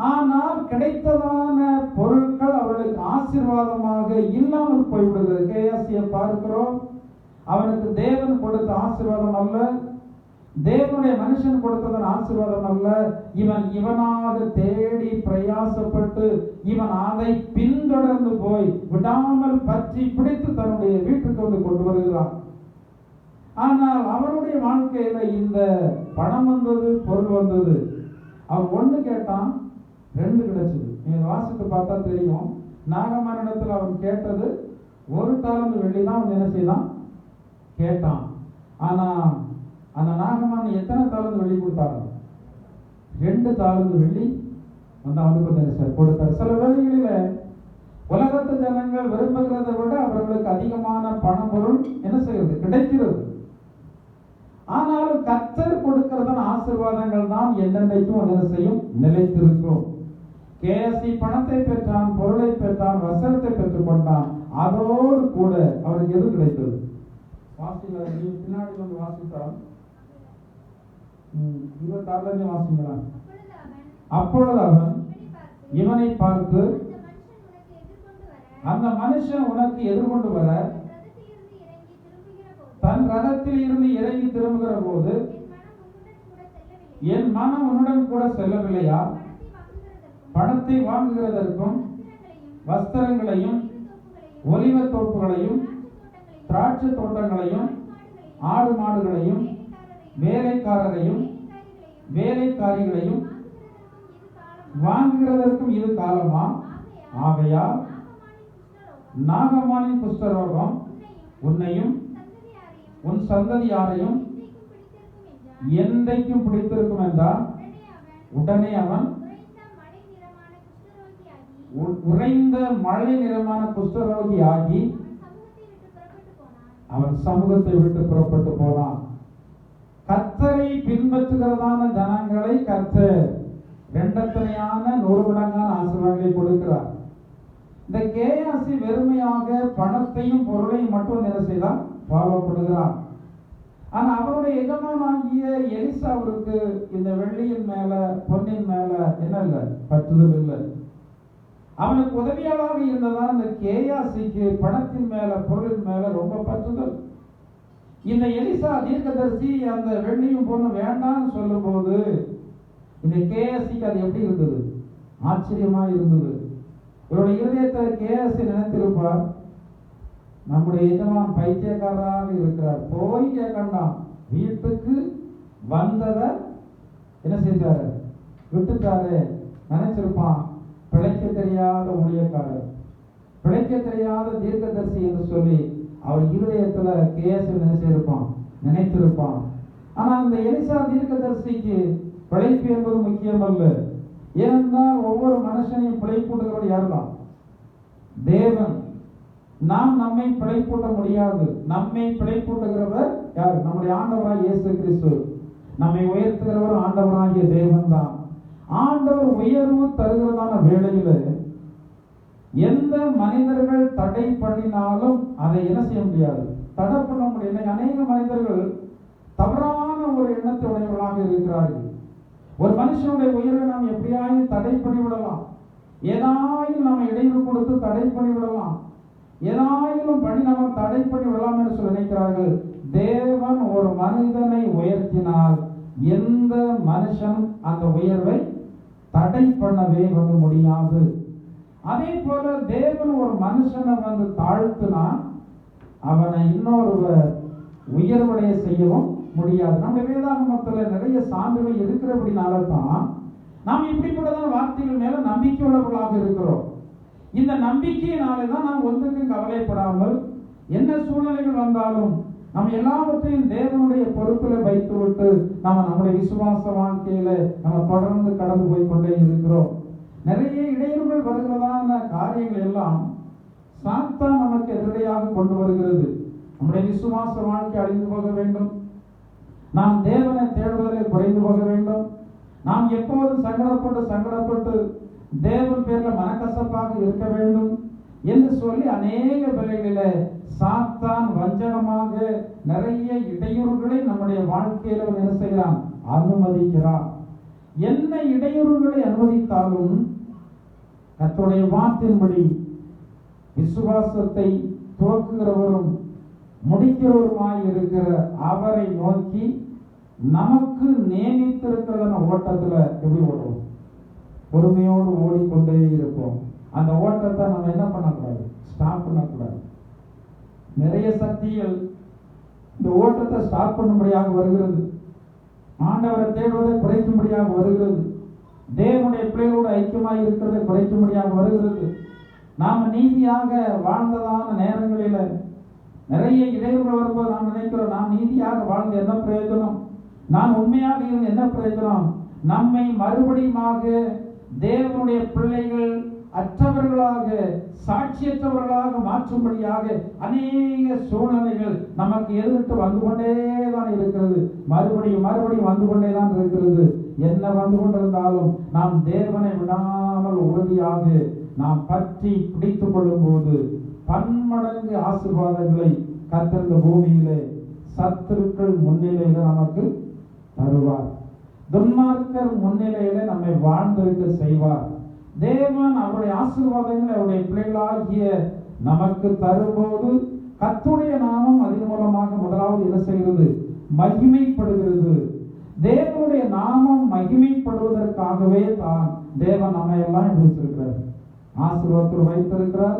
ஆனால் கிடைத்ததான பொருட்கள் அவர்களுக்கு ஆசீர்வாதமாக இல்லாமல் போய்விடுகிறது. கேயாசியை பார்க்கிறோம். அவனுக்கு தேவன் கொடுத்த ஆசீர்வாதம் அல்ல, தேவனுடைய மனுஷன் கொடுத்ததன் ஆசீர்வாதம் அல்ல. இவனாக தேடி பிரயாசப்பட்டு இவன் அதை பின்தொடர்ந்து போய் விடாமல் பற்றி பிடித்து தன்னுடைய வீட்டுக்கு வந்து கொண்டு வருகிறான். ஆனால் அவனுடைய வாழ்க்கையில இந்த பணம் வந்தது, பொருள் வந்தது. அவன் ஒண்ணு கேட்டான், 2 கிடைச்சது. நீங்க வாசித்து பார்த்தா தெரியும். நாகமானிடத்தில் அவன் கேட்டது 1 தாலந்து வெள்ளி தான். அவன் என்ன செய்தான்? கேட்டான். ஆனா அந்த நாகமான் எத்தனை தாலந்து வெள்ளி கொடுத்தாங்க? 2 தாலந்து வெள்ளி வந்து அவனுக்கு கொடுத்தார். சில வேளைகளில உலகத்து ஜனங்கள் விரும்புகிறதை விட அவர்களுக்கு அதிகமான பணம் பொருள் என்ன செய்கிறது? கிடைக்கிறது. ஆனாலும் கர்த்தர் கொடுக்கிறதன் ஆசீர்வாதங்கள் தான் என்னென்னைக்கும் என்ன செய்யும்? நிலைத்திருக்கும். கேசி பணத்தை பெற்றான், பொருளை பெற்றான், வசனத்தை பெற்றுக் கொண்டான். அதோடு கூட அவருக்கு எது கிடைத்தது? பின்னாடி வந்து வாசித்தால் 26 வாசிங்களா? அப்பொழுது அவன் இவனை பார்த்து, அந்த மனுஷன் உனக்கு எதிர்கொண்டு வர தன் ரதத்தில் இருந்து இறங்கி திரும்புகிற போது என் மனம் உன்னுடன் கூட செல்லவில்லையா? பணத்தை வாங்குகிறதற்கும் வஸ்திரங்களையும் ஒலிவ தோப்புகளையும் திராட்சை தோட்டங்களையும் ஆடு மாடுகளையும் வேலைக்காரரையும் வேலைக்காரிகளையும் வாங்குகிறதற்கும் இது காலமா? ஆகையால் நாகமானின் குஷ்டரோகம் உன்னையும் உன் சந்ததியாரையும் என்றைக்கும் பிடித்திருக்கும் என்றால், உடனே அவன் உறைந்த மழை நிறமான குஷ்டரோகி ஆகி அவன் சமூகத்தை விட்டு புறப்பட்டு போனான். கர்த்தரை பின்பற்றுகிறதான ஜனங்களை கர்த்தர் 2 மடங்கான ஆசீர்வாதங்களை கொடுக்கிறார். இந்த கேயாசி வெறுமையாக பணத்தையும் பொருளையும் மட்டும் என்ன செய்தான்? ஃபாலோ பண்ணுகிறான். ஆனா அவருடைய எஜமானாகிய எலிசாவிற்கு இந்த வெள்ளியின் மேல பொன்னின் மேல என்ன இல்லை? பற்றுதல் இல்லை. அவனுக்கு உதவியாளராக இருந்ததால் இந்த கேயாசிக்கு பணத்தின் மேல பொருளின் மேல ரொம்ப பற்றுதல். இந்த எலிசா தீர்க்கதரிசி அந்த வெள்ளியும் பொண்ணும் வேண்டாம்னு சொல்லும் போது இந்த கேயாசிக்கு அது எப்படி இருந்தது? ஆச்சரியமா இருந்தது. இவருடைய இருதயத்தை கேயாசி நினைத்திருப்பார், நம்முடைய எஜமான் பைத்தியக்காரராக இருக்கிறார், போய் கேட்கண்டாம். வீட்டுக்கு வந்ததை என்ன செஞ்சாரு? விட்டுட்டாரு. நினைச்சிருப்பான், பிழைக்க தெரியாத ஊழியக்காரர், பிழைக்க தெரியாத தீர்க்கதரிசி என்று சொல்லி அவர் இருதயத்துல கேஸ் நினைச்சிருப்பான், நினைத்திருப்பான். ஆனா அந்த எலிசா தீர்க்கதரிசிக்கு பிழைப்பு என்பது முக்கியம் அல்ல. ஏனென்றால் ஒவ்வொரு மனுஷனையும் பிழைப்பூட்டுகிறவர் யார் தான்? தேவன். நாம் நம்மை பிழைப்பூட்ட முடியாது. நம்மை பிழைப்பூட்டுகிறவர் யார்? நம்முடைய ஆண்டவராகிய இயேசு கிறிஸ்து. நம்மை உயர்த்துகிறவர் ஆண்டவராகிய தேவன் தான். ஆண்டவர் உயர்வு தருகிறதான வேளையில எந்த மனிதர்கள் தடை பண்ணினாலும் அதை என்ன செய்ய முடியாது? தடை பண்ண முடியல. அநேக மனிதர்கள் தவறான ஒரு எண்ணத்தை உடையவர்களாக இருக்கிறார்கள். ஒரு மனுஷனுடைய உயர்வை நாம் எப்படியாயும் தடை பண்ணிவிடலாம், ஏதாயும் நாம் இடையூறு கொடுத்து தடை பண்ணிவிடலாம், ஏதாயிலும் பண்ணி நம்ம தடை பண்ணி விடலாம் என்று சொல்லி நினைக்கிறார்கள். தேவன் ஒரு மனிதனை உயர்த்தினால் எந்த மனுஷன் அந்த உயர்வை தடை பண்ணவே வந்து முடியாது. அதே போல தேவன் ஒரு மனுஷனை வந்து தாழ்த்தினா அவனை இன்னொருவர் உயர்வடைய செய்யவும் முடியாது. நம்முடைய வேதாகமத்தில் நிறைய சான்றுகள் இருக்கிறபடினால தான் நாம் இப்படிப்பட்டதான வார்த்தைகள் மேல நம்பிக்கை உள்ளவர்களாக இருக்கிறோம். இந்த நம்பிக்கையினாலே தான் நாம் ஒன்றுக்கும் கவலைப்படாமல் என்ன சூழ்நிலைகள் வந்தாலும் நம்ம எல்லாவற்றையும் தேவனுடைய பொறுப்பில் வைத்து விட்டு நம்ம நம்முடைய விசுவாச வாழ்க்கையில நம்ம தொடர்ந்து கடந்து போய் கொண்டே இருக்கிறோம். நிறைய இடையூறுகள் வருகிறதான காரியங்கள் எல்லாம் சாத்தான் நமக்கு எதிரடையாக கொண்டு வருகிறது. நம்முடைய விசுவாச வாழ்க்கை அழிந்து போக வேண்டும், நாம் தேவனை தேடுவதிலே குறைந்து போக வேண்டும், நாம் எப்போதும் சங்கடப்பட்டு தேவன் பேர்ல மனக்கசப்பாக இருக்க வேண்டும் என்று சொல்லி அநேக வேளைகளில சாத்தான் வஞ்சகமாக நிறைய இடையூறுகளை நம்முடைய வாழ்க்கையில என்ன செய்யலாம், அனுமதிக்கிறான். என்ன இடையூறுகளை அனுமதித்தாலும் கர்த்தருடைய வார்த்தையின்படி விசுவாசத்தை துவக்குகிறவரும் முடிக்கிறவருமாய் இருக்கிற அவரை நோக்கி நமக்கு நியமித்திருக்கிறதான ஓட்டத்துல எப்படி ஓடுவோம், பொறுமையோடு ஓடிக்கொண்டே இருப்போம். அந்த ஓட்டத்தை நம்ம என்ன பண்ணக்கூடாது, ஸ்டாப் பண்ணக்கூடாது. நிறைய சக்திகள் இந்த ஓட்டத்தை ஸ்டாப் பண்ணும்படியாக வருகிறது, ஆண்டவரை தேடுவதை குறைக்கும்படியாக வருகிறது, தேவனுடைய பிள்ளைகளோடு ஐக்கியமாக இருக்கிறதை குறைக்கும்படியாக வருகிறது. நாம் நீதியாக வாழ்ந்ததான நேரங்களில நிறைய இடையூறுகள் வரும்போது நாம் நினைக்கிறோம், நாம் நீதியாக வாழ்ந்து என்ன பிரயோஜனம், நாம் உண்மையாக இருந்து என்ன பிரயோஜனம், நம்மை மறுபடியுமாக தேவனுடைய பிள்ளைகள் அற்றவர்களாக சாட்சியற்றவர்களாக மாற்றும்படியாக அநேக சூழ்நிலைகள் நமக்கு எதிர்த்து வந்து கொண்டேதான் இருக்கிறது. மறுபடியும் வந்து கொண்டேதான் இருக்கிறது. என்ன வந்து கொண்டிருந்தாலும் நாம் தேவனை விடாமல் உறுதியாக நாம் பற்றி பிடித்துக் கொள்ளும் போது பன்மடங்கு ஆசீர்வாதங்களை கர்த்தர் இந்த பூமியிலே சத்துருக்கள் முன்னிலையில நமக்கு தருவார். துன்மார்க்கர் முன்னிலையில நம்மை வாழ்ந்திருக்க செய்வார். தேவன் அவருடைய ஆசீர்வாதங்களை அவருடைய பிள்ளைகளாகிய நமக்கு தரும்போது கர்த்தருடைய நாமம் அதன் மூலமாக முதலாவது என்ன செய்கிறது, மகிமைப்படுகிறது. தேவனுடைய நாமம் மகிமைப்படுவதற்காகவே தான் தேவன் நம்மை எல்லாம் வைத்திருக்கிறார், ஆசீர்வாதத்தில் வைத்திருக்கிறார்.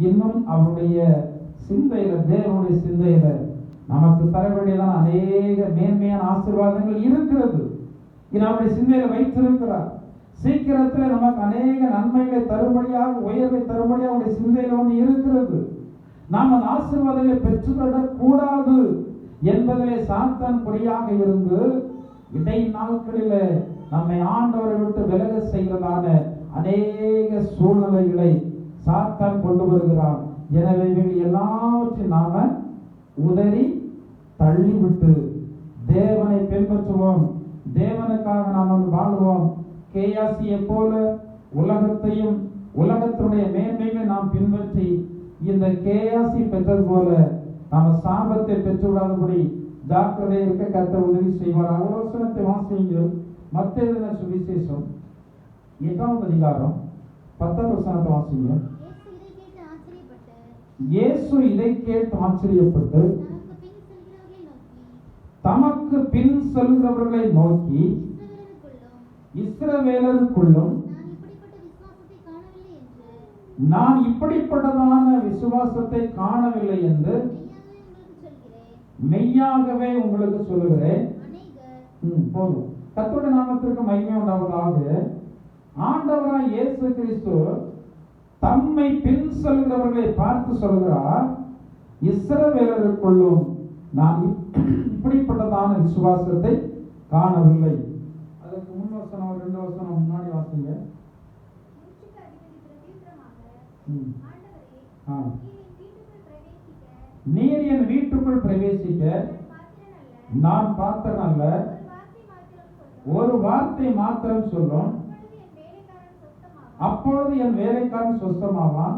இன்னும் அவருடைய சிந்தையில, தேவனுடைய சிந்தையில நமக்கு தர வேண்டியதான அநேக மேன்மையான ஆசீர்வாதங்கள் இருக்கிறது. அவருடைய சிந்தையில வைத்திருக்கிறார். சீக்கிரத்தில் நமக்கு அநேக நன்மைகளை தரும்படியாக, உயர்வை தரும்படியாக அவருடைய சிந்தையில வந்து இருக்கிறது. நாம் அந்த ஆசீர்வாதங்களை பெற்றுக்கொள்ளக் கூடாது என்பதிலே சாத்தான் குறியாக இருந்து இடை நாட்களில நம்மை ஆண்டவரை விட்டு விலக செய்கிறதான அநேக சூழ்நிலைகளை சாத்தான் கொண்டு வருகிறான். எனவே எல்லாவற்றையும் நாம உதறி தள்ளிவிட்டு தேவனை பின்பற்றுவோம், தேவனுக்காக நாம் வாழ்வோம். கேயாசியை போல உலகத்தையும் உலகத்தினுடைய மேன்மைகளை நாம் பின்பற்றி இந்த கேயாசி பெற்றது போல நாம் சாபத்தை பெற்றுவிடாதபடி ஜாக்கிரதை இருக்க கர்த்தர் உதவி செய்வார். அவரோசனத்தை வாசியுங்கள். மத்தேயு எழுதின சுவிசேஷம் 8ஆம் அதிகாரம் 10ஆம் வசனத்தை வாசிங்க. இயேசு இதை கேட்டு ஆச்சரியப்பட்டு தமக்கு பின் செல்கிறவர்களை நோக்கி, இஸ்ரவேலருக்குள்ளும் நான் இப்படிப்பட்டதான விசுவாசத்தை காணவில்லை என்று மெய்யாகவே உங்களுக்கு சொல்லுகிறேன். போதும். கர்த்தருடைய நாமத்திற்கு மகிமை உண்டாவதாக. ஆண்டவராய் இயேசு கிறிஸ்து தம்மை பின் செல்கிறவர்களை பார்த்து சொல்கிறார், இஸ்ரவேலருக்குள்ளும் நான் இப்படிப்பட்டதான விசுவாசத்தை காணவில்லை. அதுக்கு முன் வசனம் 2 வசனம் முன்னாடி வாசிங்க. நீர் என் வீட்டுக்குள் பிரவேசிக்க நான் பார்த்தேன் அல்ல, ஒரு வார்த்தை மாத்திரம் சொல்லும், அப்பொழுது என் வேலைக்காரன் சொஸ்தமாவான்.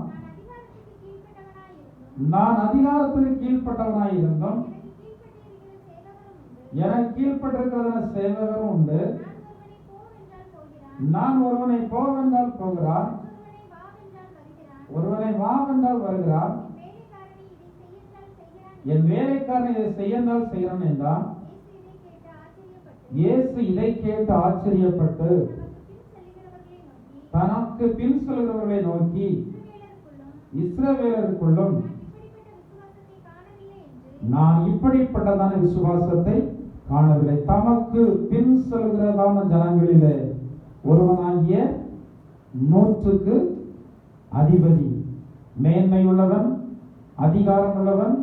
நான் அதிகாரத்துக்கு கீழ்ப்பட்டவனாய் இருந்தும் எனக்கு கீழ்ப்பட்டிருக்கிறதான சேவகரும் உண்டு. நான் ஒருவனை போவென்றால் போகிறான், ஒருவனை வாவென்றால் வருகிறான், என் வேலைக்காரன் இதை செய்யனால் செய்யறான் என்றான். இயேசு இதை கேட்டு ஆச்சரியப்பட்டு தனக்கு பின் செல்கிறவர்களை நோக்கி, இஸ்ரவேலருக்குள்ளும் நான் இப்படிப்பட்டதான விசுவாசத்தை காணவில்லை. தமக்கு பின் செல்கிறதான ஜனங்களிலே ஒருவனாகிய 100க்கு அதிபதி, மேன்மை உள்ளவன், அதிகாரம் உள்ளவன்,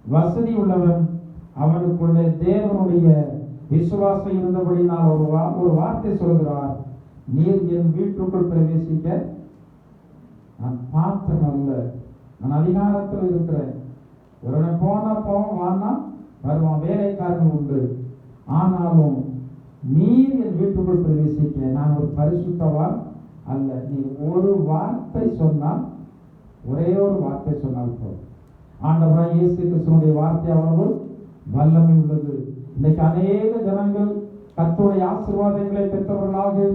வசதி உள்ளவன் அவனுக்குள்ளே தேவனுடைய விசுவாசம் இருந்தபடினால் ஒரு வார்த்தை சொல்கிறார், நீர் என் வீட்டுக்குள் பிரவேசிக்க நான் பாத்திரம் அல்ல, நான் அதிகாரத்தில் இருக்கிறேன். ஒரு போனா போவான், வானா வருவான், வேலைக்காரன் உண்டு. ஆனாலும் நீர் என் வீட்டுக்குள் பிரவேசிக்க நான் ஒரு பரிசுத்தவான் அல்ல. நீ ஒரு வார்த்தை சொன்னால், ஒரே ஒரு வார்த்தை சொன்னால் போதும். ஆண்டவராய் இயேசு கிறிஸ்துவினுடைய வார்த்தை அவ்வளவு வல்லமை உள்ளது. இன்னைக்கு அநேக ஜனங்கள் கர்த்தருடைய ஆசீர்வாதங்களை பெற்றவர்களாக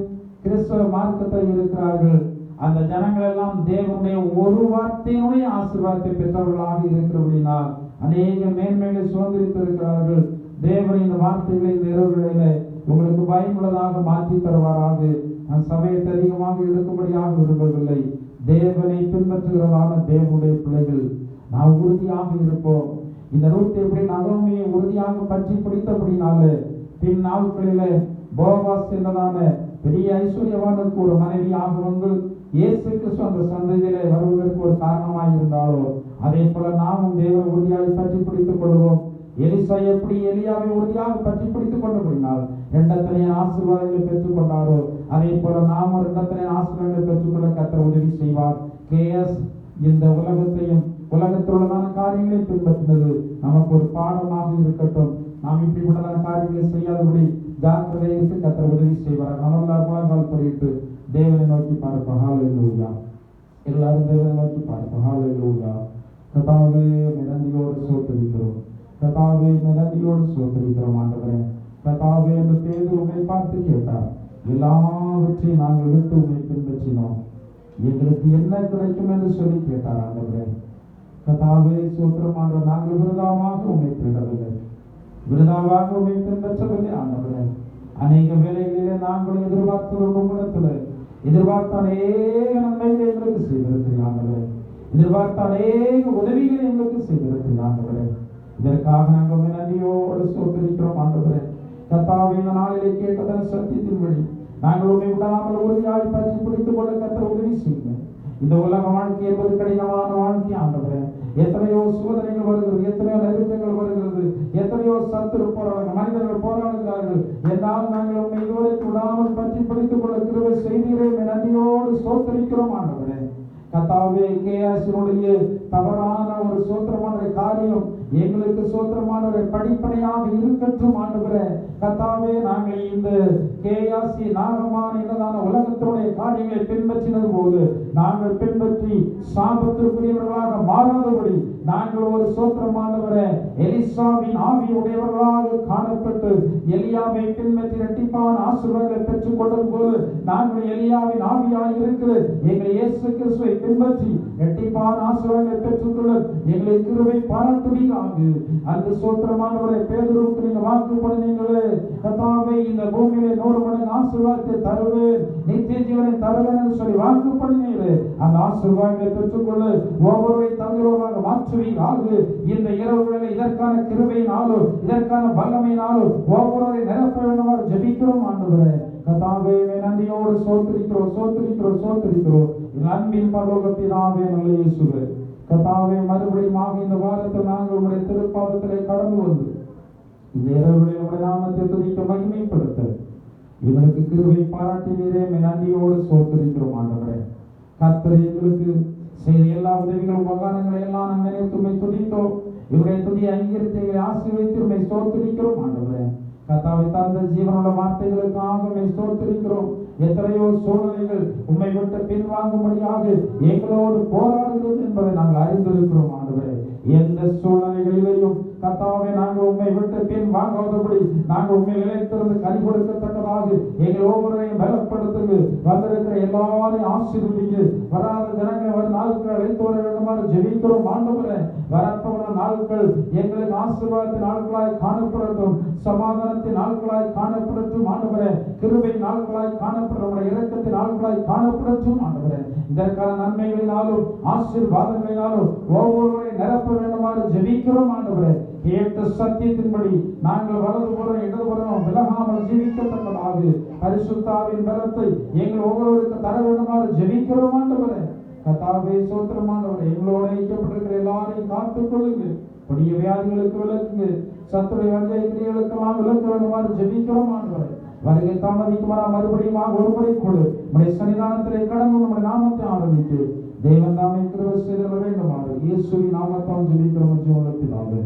கிறிஸ்தவ மார்க்கத்தில் இருக்கிறார்கள். அந்த ஜனங்கள் எல்லாம் தேவனுடைய ஒரு வார்த்தையினுடைய ஆசீர்வாதத்தை பெற்றவர்களாக இருக்கிறபடினால் அநேக மேன்மைகளை சுதந்திரித்து இருக்கிறார்கள். தேவன் இந்த வார்த்தைகளை இந்த இரவுகளில உங்களுக்கு பயனுள்ளதாக மாற்றி தருவாராக. நான் சமயத்தை அதிகமாக எடுக்கும்படியாக விரும்பவில்லை. தேவனை பின்பற்றுகிறதான தேவனுடைய பிள்ளைகள் நாம் உறுதியாக இருப்போம். இந்த ரூத் எப்படி நகோமியை உறுதியாக பற்றி பிடித்தபடினாலே பின் நாட்களிலே போவாஸ் என்றதான பெரிய ஐஸ்வர்யவானுக்கு ஒரு மனைவியாக வந்து இயேசு கிறிஸ்து அந்த சந்ததியிலே வருவதற்கு ஒரு காரணமாக இருந்தாலோ, அதே போல நாமும் தேவனை உறுதியாக பற்றி பிடித்துக் கொள்வோம். எலிசா எப்படி எலியாவை உறுதியாக பற்றி பிடித்துக் கொண்டபடினால் இரண்டத்திலே ஆசீர்வாதங்களை பெற்றுக் கொண்டாரோ, அதே போல நாமும் இரண்டத்திலே ஆசீர்வாதங்களை பெற்றுக்கொள்ள கர்த்தர் உதவி செய்வார். கேஎஸ் இந்த உலகத்தையும் உலகத்தில் உள்ளதான காரியங்களை பின்பற்றினது நமக்கு ஒரு பாடமாக இருக்கட்டும். நாம் இப்படிப்பட்டதான காரியங்களை செய்யாதபடி ஜாக்கிரதைக்கு கர்த்தர் உதவி செய்வார். நம்ம முழங்கால் படிட்டு தேவனை நோக்கி பார்ப்போம். ஹல்லேலூயா. எல்லாரும் தேவனை நோக்கி பார்ப்போம். ஹல்லேலூயா. கர்த்தாவே நன்றியோடு ஸ்தோத்திரிக்கிறோம். கர்த்தாவே நன்றியோடு ஸ்தோத்திரிக்கிறோம். ஆண்டவரே கர்த்தாவே, அந்த பேதுரு உம்மை பார்த்து கேட்டார், எல்லாவற்றையும் நாங்கள் விட்டு உம்மை பின்பற்றினோம், எங்களுக்கு என்ன கிடைக்கும் என்று சொல்லி கேட்டார். ஆண்டவரே கர்த்தாவே ஸ்தோத்திரம். ஆண்டவர் நாங்கள் விருதாவாக உம்மை தேடவில்லை, விருதாவாக உம்மை பின்பற்றவில்லை. ஆண்டவரே அநேக வேளைகளிலே நாங்கள் எதிர்பார்த்த உம்மிடத்தில் எதிர்பார்த்த அநேக நன்மைகளை எங்களுக்கு செய்திருக்கிறார்களே, எதிர்பார்த்த அநேக உதவிகளை எங்களுக்கு செய்திருக்கிறார்களே. இதற்காக நாங்கள் நன்றியோடு ஸ்தோத்திரிக்கிறோம். ஆண்டவரே கர்த்தாவே, இந்த நாளிலே கேட்டதன் சத்தியத்தின்படி நாங்கள் உம்மை விடாமல் உறுதியாய் பற்றி பிடித்துக் கொள்ள கர்த்தர் உதவி செய்யுங்க. இந்த உலக வாழ்க்கை என்பது கடினமான வாழ்க்கை. ஆண்டவரே எத்தனையோ சோதனைகள் வருகிறது, எத்தனையோ நெருக்கங்கள் வருகிறது, எத்தனையோ சத்துரு போராடுகிறார்கள், மனிதர்கள் போராடுகிறார்கள். என்றால் நாங்கள் உண்மை இதுவரை விடாமல் பற்றி பிடித்துக் கொள்ள கிருபை செய்தீரே, நன்றியோடு ஸ்தோத்திரிக்கிறோம். ஆண்டவரே கர்த்தாவே, கேயாசினுடைய தவறான ஒரு சோத்திரமான காரியம் எங்களுக்கு சோத்திரமான ஒரு படிப்பனையாக இருக்கட்டும். ஆண்டவரே கர்த்தாவே, நாங்கள் இந்த கேயாசி நாகமான என்னதான உலகத்தினுடைய காரியங்களை பின்பற்றினது போது நாங்கள் பின்பற்றி சாபத்திற்குரியவர்களாக மாறாதபடி நாங்கள் ஒரு சோத்திரமானவரை எலிசாவின் ஆவியுடையவர்களாக காணப்பட்டு எலியாவை பின்பற்றி இரட்டிப்பான ஆசீர்வாதங்களை பெற்றுக் கொண்டது போல நாங்கள் எலியாவின் ஆவியாக இருக்கிற எங்கள் இயேசு கிறிஸ்துவை பின்பற்றி இரட்டிப்பான ஆசீர்வாதங்களை பெற்றுக்கொள்ள எங்களை கிருபை பாராட்டுவீராக. அந்த சோத்திரமானவரை பேதுருக்கு நீங்க வாக்கு பண்ணினீங்களே, கர்த்தாவே இந்த பூமியிலே 100 மடங்கு ஆசீர்வாதத்தை தருவேன், நித்திய ஜீவனை தருவேன் என்று சொல்லி வாக்கு பண்ணினீங்களே, அந்த ஆசீர்வாதங்களை பெற்றுக்கொள்ள ஒவ்வொருவரை தகுதியாக மாற்றுவீராக. இந்த இரவுகளில் இதற்கான கிருபையினாலும் இதற்கான வல்லமையினாலும் ஒவ்வொருவரை நிரப்ப வேண்டுமாறு ஜெபிக்கிறோம். ஆண்டவரே கர்த்தாவே, நன்றியோடு ஸ்தோத்திரிக்கிறோம் ஸ்தோத்திரிக்கிறோம் ஸ்தோத்திரிக்கிறோம். அன்பின் பரலோக பிதாவே, நல்ல இயேசுவே கர்த்தாவே, மறுபடியும் இந்த வாரத்தில் நாங்கள் உங்களுடைய திருப்பாதத்திலே கடந்து வந்து இந்த இரவுகளில் உங்களுடைய நாமத்தை துதிக்க மகிமைப்படுத்த இவனுக்கு கிருபை பாராட்டினீரே, நன்றியோடு ஸ்தோத்திரிக்கிறோம். ஆண்டவரே கர்த்தர் எங்களுக்கு செய்த எல்லா உதவிகளும் உபகாரங்களை எல்லாம் நாங்கள் நினைத்துமை துதித்தோம். இவருடைய துதியை அங்கீகரித்து ஆசீர்வதித்து உண்மை ஸ்தோத்திரிக்கிறோம். ஆண்டவரே கர்த்தாவை தந்த ஜீவனுள்ள வார்த்தைகளுக்காக உண்மை ஸ்தோத்திரிக்கிறோம். எத்தனையோ சூழ்நிலைகள் உண்மை விட்டு பின்வாங்கும்படியாக எங்களோடு போராடுகிறது என்பதை நாங்கள் அறிந்திருக்கிறோம். ஆண்டவரே எந்த சூழ்நிலைகளிலேயும் கர்த்தாவே நாங்கள் உண்மை விட்டு பின் வாங்காதபடி நாங்கள் உண்மை நிலைத்திருந்து கனி கொடுக்கத்தக்கதாக எங்கள் ஒவ்வொருவரையும் பலப்படுத்துங்க. வந்திருக்கிற எல்லாரையும் ஆசீர்வதிங்க. வராத ஜனங்கள் வரும் நாட்கள் அழைத்து வர வேண்டுமாறு ஜெபிக்கிறோம். ஆண்டவரே வரப்போகிற நாட்கள் எங்களுக்கு ஆசீர்வாதத்தின் நாட்களாய் காணப்படட்டும், சமாதானத்தின் நாட்களாய் காணப்படட்டும். ஆண்டவரே கிருபை நாட்களாய் காணப்படும், இரக்கத்தின் நாட்களாய் காணப்படட்டும். ஆண்டவரே இதற்கான நன்மைகளினாலும் ஆசீர்வாதங்களினாலும் ஒவ்வொருவரை நிரப்ப வேண்டுமாறு ஜெபிக்கிறோம். ஆண்டவரே கேட்ட சத்தியத்தின்படி நாங்கள் வலதுபுறம் இடதுபுறம் விலகாமல் ஜீவிக்கத்தக்கதாக பரிசுத்தாவின் பலத்தை எங்கள் ஒவ்வொருவருக்கு தர வேண்டுமாறு ஜெபிக்கிறோம். ஆண்டவரே கர்த்தாவே ஸ்தோத்திரமானவரே, எங்களோட ஐக்கியப்பட்டிருக்கிற எல்லாரையும் காத்துக் கொள்ளுங்க. கொடிய வியாதிகளுக்கு விலக்கு, சத்துடைய வஞ்சை கிரியைகளுக்கெல்லாம் விலக்கு வேண்டுமாறு ஜெபிக்கிறோம் ஆண்டவரே. வருகை தாமதிக்குமாறா மறுபடியும் ஒரு முறை கொடு. உடைய சன்னிதானத்திலே கடந்து நம்முடைய நாமத்தை ஆரம்பித்து தேவன் தாமே கிருபை செய்திட வேண்டுமாறு இயேசுவின் நாமத்தால் ஜெபிக்கிறோம் ஜீவனுள்ள பிதாவே.